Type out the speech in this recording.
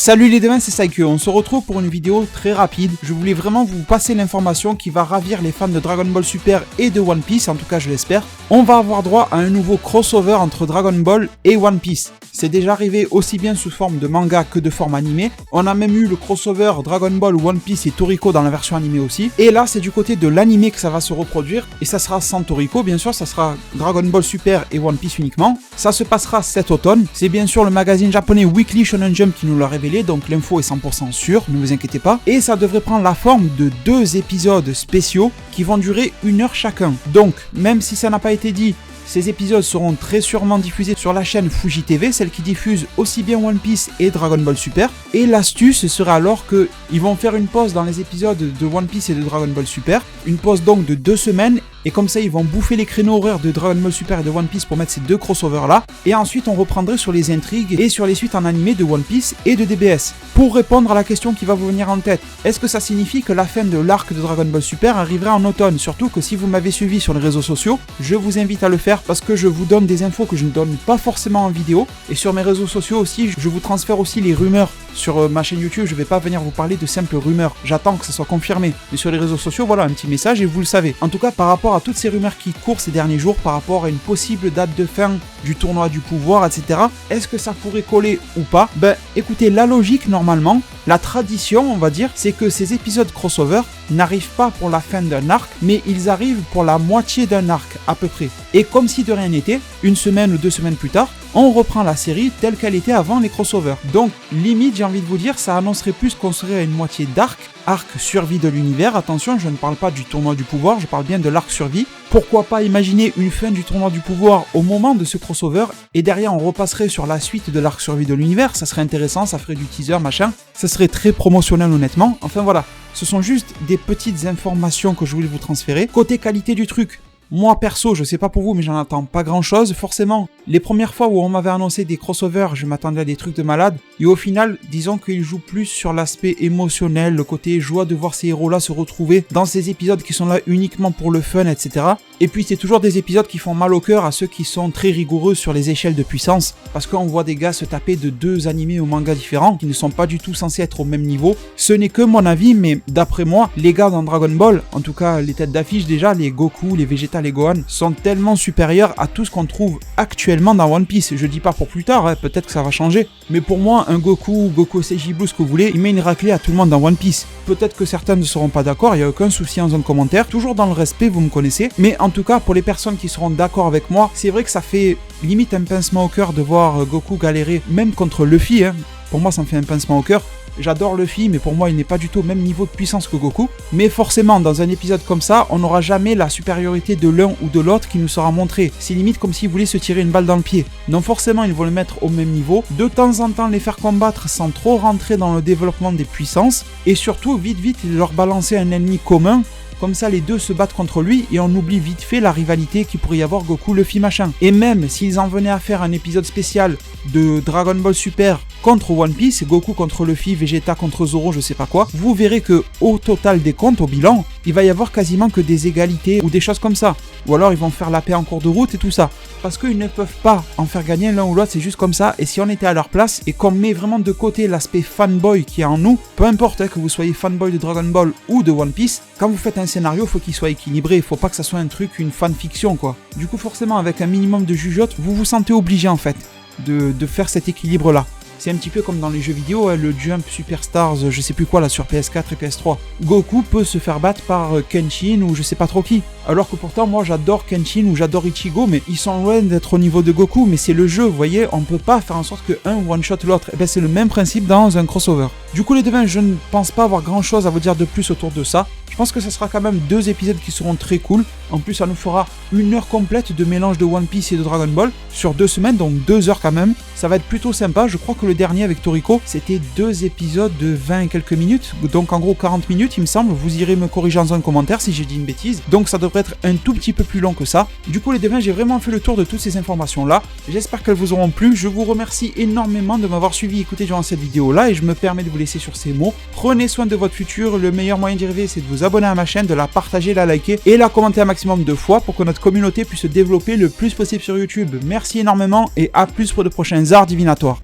Salut les devins, c'est Saikyo, on se retrouve pour une vidéo très rapide. Je voulais vraiment vous passer l'information qui va ravir les fans de Dragon Ball Super et de One Piece, en tout cas je l'espère. On va avoir droit à un nouveau crossover entre Dragon Ball et One Piece. C'est déjà arrivé aussi bien sous forme de manga que de forme animée. On a même eu le crossover Dragon Ball, One Piece et Toriko dans la version animée aussi. Et là c'est du côté de l'animé que ça va se reproduire. Et ça sera sans Toriko bien sûr, ça sera Dragon Ball Super et One Piece uniquement. Ça se passera cet automne. C'est bien sûr le magazine japonais Weekly Shonen Jump qui nous l'a révélé. Donc l'info est 100% sûre, ne vous inquiétez pas. Et ça devrait prendre la forme de 2 épisodes spéciaux qui vont durer 1 heure chacun. Donc, même si ça n'a pas été dit, ces épisodes seront très sûrement diffusés sur la chaîne Fuji TV, celle qui diffuse aussi bien One Piece et Dragon Ball Super. Et l'astuce sera alors qu'ils vont faire une pause dans les épisodes de One Piece et de Dragon Ball Super. Une pause donc de 2 semaines. Et comme ça, ils vont bouffer les créneaux horaires de Dragon Ball Super et de One Piece pour mettre ces 2 crossovers là. Et ensuite, on reprendrait sur les intrigues et sur les suites en animé de One Piece et de DBS. Pour répondre à la question qui va vous venir en tête, est-ce que ça signifie que la fin de l'arc de Dragon Ball Super arrivera en automne? Surtout que si vous m'avez suivi sur les réseaux sociaux, je vous invite à le faire parce que je vous donne des infos que je ne donne pas forcément en vidéo. Et sur mes réseaux sociaux aussi, je vous transfère aussi les rumeurs. Sur ma chaîne YouTube, je ne vais pas venir vous parler de simples rumeurs. J'attends que ça soit confirmé. Mais sur les réseaux sociaux, voilà un petit message et vous le savez. En tout cas, par rapport à toutes ces rumeurs qui courent ces derniers jours, par rapport à une possible date de fin du tournoi du pouvoir, etc. Est-ce que ça pourrait coller ou pas? Ben, écoutez, la logique, normalement, la tradition, on va dire, c'est que ces épisodes crossover n'arrivent pas pour la fin d'un arc, mais ils arrivent pour la moitié d'un arc, à peu près. Et comme si de rien n'était, 1 semaine ou 2 semaines plus tard, on reprend la série telle qu'elle était avant les crossovers. Donc, limite, j'ai envie de vous dire, ça annoncerait plus qu'on serait à une moitié d'arc, arc survie de l'univers. Attention, je ne parle pas du tournoi du pouvoir, je parle bien de l'arc survie. Pourquoi pas imaginer une fin du tournoi du pouvoir au moment de ce crossover, et derrière on repasserait sur la suite de l'arc survie de l'univers, ça serait intéressant, ça ferait du teaser, machin. Ça serait très promotionnel honnêtement. Enfin voilà, ce sont juste des petites informations que je voulais vous transférer. Côté qualité du truc, moi perso, je sais pas pour vous, mais j'en attends pas grand chose. Forcément, les premières fois où on m'avait annoncé des crossovers, je m'attendais à des trucs de malade. Et au final, disons qu'il joue plus sur l'aspect émotionnel, le côté joie de voir ces héros-là se retrouver dans ces épisodes qui sont là uniquement pour le fun, etc. Et puis c'est toujours des épisodes qui font mal au cœur à ceux qui sont très rigoureux sur les échelles de puissance. Parce qu'on voit des gars se taper de 2 animés ou mangas différents qui ne sont pas du tout censés être au même niveau. Ce n'est que mon avis, mais d'après moi, les gars dans Dragon Ball, en tout cas les têtes d'affiche déjà, les Goku, les Vegeta, les Gohan, sont tellement supérieurs à tout ce qu'on trouve actuellement dans One Piece. Je dis pas pour plus tard, hein, peut-être que ça va changer. Mais pour moi, un Goku Seiji Blue, ce que vous voulez, il met une raclée à tout le monde dans One Piece. Peut-être que certains ne seront pas d'accord, il n'y a aucun souci en zone commentaire. Toujours dans le respect, vous me connaissez. Mais en tout cas, pour les personnes qui seront d'accord avec moi, c'est vrai que ça fait limite un pincement au cœur de voir Goku galérer, même contre Luffy. Hein. Pour moi, ça me fait un pincement au cœur. J'adore Luffy, mais pour moi, il n'est pas du tout au même niveau de puissance que Goku. Mais forcément, dans un épisode comme ça, on n'aura jamais la supériorité de l'un ou de l'autre qui nous sera montrée. C'est limite comme s'ils voulaient se tirer une balle dans le pied. Donc forcément, ils vont le mettre au même niveau. De temps en temps, les faire combattre sans trop rentrer dans le développement des puissances. Et surtout, vite, leur balancer un ennemi commun. Comme ça, les deux se battent contre lui et on oublie vite fait la rivalité qu'il pourrait y avoir Goku, Luffy, machin. Et même s'ils en venaient à faire un épisode spécial de Dragon Ball Super contre One Piece, Goku contre Luffy, Vegeta contre Zoro, je sais pas quoi, vous verrez que au total des comptes, au bilan, il va y avoir quasiment que des égalités ou des choses comme ça. Ou alors ils vont faire la paix en cours de route et tout ça. Parce qu'ils ne peuvent pas en faire gagner l'un ou l'autre, c'est juste comme ça. Et si on était à leur place et qu'on met vraiment de côté l'aspect fanboy qui est en nous, peu importe hein, que vous soyez fanboy de Dragon Ball ou de One Piece, quand vous faites un scénario, il faut qu'il soit équilibré, il faut pas que ça soit un truc, une fanfiction quoi. Du coup forcément avec un minimum de jugeote, vous vous sentez obligé en fait de faire cet équilibre là. C'est un petit peu comme dans les jeux vidéo, hein, le Jump Superstars, je sais plus quoi là sur PS4 et PS3. Goku peut se faire battre par Kenshin ou je sais pas trop qui. Alors que pourtant moi j'adore Kenshin ou j'adore Ichigo, mais ils sont loin d'être au niveau de Goku, mais c'est le jeu, vous voyez, on peut pas faire en sorte que un one-shot l'autre. Et ben c'est le même principe dans un crossover. Du coup les devins, je ne pense pas avoir grand chose à vous dire de plus autour de ça. Je pense que ça sera quand même 2 épisodes qui seront très cool. En plus, ça nous fera 1 heure complète de mélange de One Piece et de Dragon Ball sur 2 semaines, donc 2 heures quand même. Ça va être plutôt sympa. Je crois que le dernier avec Toriko, c'était 2 épisodes de 20 et quelques minutes. Donc en gros 40 minutes, il me semble. Vous irez me corriger en zone commentaire si j'ai dit une bêtise. Donc ça devrait être un tout petit peu plus long que ça. Du coup les devins, j'ai vraiment fait le tour de toutes ces informations-là. J'espère qu'elles vous auront plu. Je vous remercie énormément de m'avoir suivi et écouté durant cette vidéo-là. Et je me permets de vous laisser sur ces mots. Prenez soin de votre futur. Le meilleur moyen d'y arriver, c'est de vous abonner à ma chaîne, de la partager, la liker et la commenter un maximum de fois pour que notre communauté puisse se développer le plus possible sur YouTube. Merci énormément et à plus pour de prochains arts divinatoires.